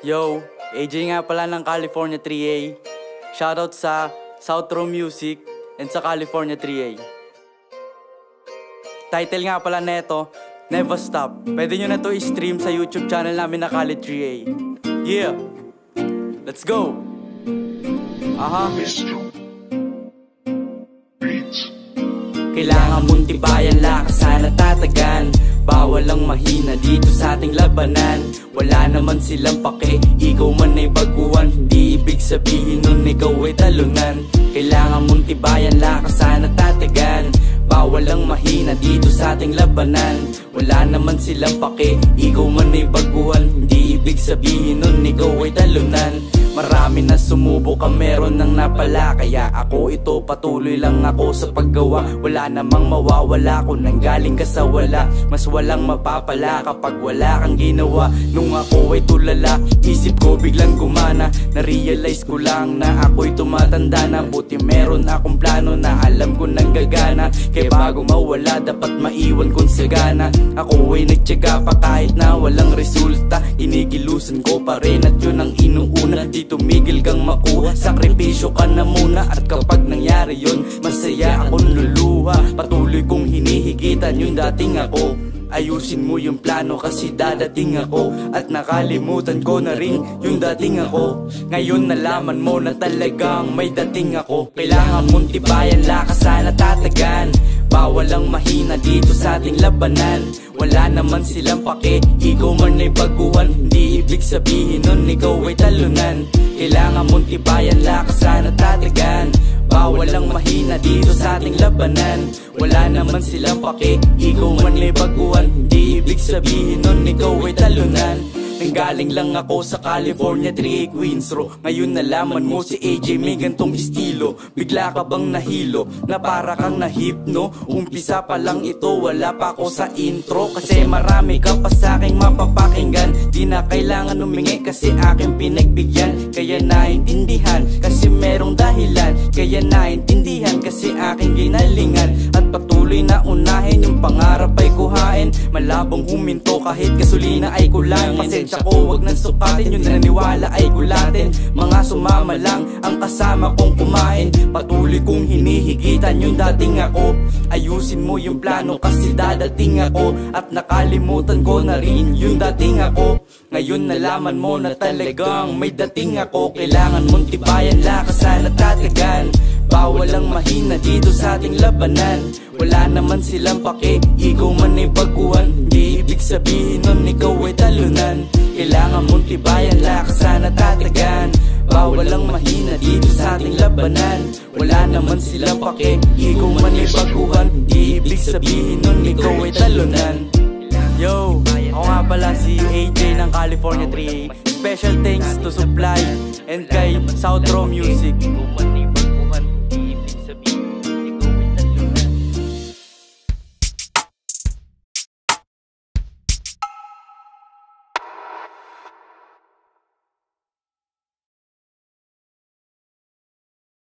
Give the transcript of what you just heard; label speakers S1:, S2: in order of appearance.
S1: Yo, AJ nga pala ng California 3A. Shoutout sa Southro Music and sa California 3A. Title nga pala neto, Never Stop. Pwede nyo na to i-stream sa YouTube channel namin na Cali 3A. Yeah! Let's go! Aha! Kailangan mong tibayan, lakas sana tatagan. Bawal lang mahina dito sa ating labanan. Wala naman silang pake, ikaw man ay baguhan. Hindi ibig sabihin nun ikaw ay talunan. Kailangan mong tibayan, lakas sana tatagan. Bawal lang mahina dito sa ating labanan. Wala naman silang pake, ikaw man ay baguhan. Hindi ibig sabihin nun ikaw ay talunan. Marami na sumubok ang meron ng napala. Kaya ako ito, patuloy lang ako sa paggawa. Wala namang mawawala kung nanggaling ka sa wala. Mas walang mapapala kapag wala kang ginawa. Nung ako ay tulala, isip ko biglang gumana. Na-realize ko lang na ako'y tumatanda na. Buti meron akong plano na alam ko nang gagana. Kaya bago mawala, dapat maiwan kong sagana. Ako ay nagtyaga pa kahit na walang resulta. Inigilusan ko pa rin at yun ang inuuna. Tumigil kang makuha, sakripisyo ka na muna. At kapag nangyari yun, masaya akong luluha. Patuloy kong hinihigitan yung dating ako. Ayusin mo yung plano kasi dadating ako. At nakalimutan ko na rin yung dating ako. Ngayon nalaman mo na talagang may dating ako. Kailangan mong tibayan, lakas sana tatagan. Bawal lang mahina dito sa ating labanan. Wala naman silang pake, ikaw man ay baguhan. Hindi ibig sabihin nun ikaw ay talunan. Kailangan mong tibayan, lakas sana tatagan. Bawal lang mahina dito sa ating labanan. Wala naman silang pake, ikaw man ay baguhan. Hindi ibig sabihin nun ikaw ay talunan. Nanggaling lang ako sa California 3A Queens Row. Ngayon nalaman mo si AJ may gantong estilo. Bigla ka bang nahilo na para kang nahipno? Umpisa pa lang ito, wala pa ako sa intro. Kasi marami ka pa sa aking mapapakinggan. Di na kailangan humingi kasi aking pinagbigyan. Kaya naintindihan kasi merong dahilan. Kaya naintindihan kasi aking ginalingan. At patuloy na unahin yung pangarap ay kuhain. Malabong huminto kahit gasolina ay kulang. Pasensya ko, wag nang sukatin, yung naniwala ay gulatin. Mga sumama lang ang kasama kong kumain. Patuloy kong hinihigitan yung dating ako. Ayusin mo yung plano kasi dadating ako. At nakalimutan ko na rin yung dating ako. Ngayon nalaman mo na talagang may dating ako. Kailangan mong tibayan, lakas sana tatagan. Bawal lang mahina dito sa ating labanan. Wala naman silang pake, ikaw man ay baguhan. Hindi ibig sabihin nun ikaw ay talunan. Kailangan mong tibayan, lakas sana tatagan. Bawal lang mahina dito sa ating labanan. Wala naman silang pake, ikaw man ay baguhan. Hindi ibig sabihin nun ikaw ay talunan. Yo, ako nga pala si AJ ng California 3A. Special thanks to Supply and kay Southro Music.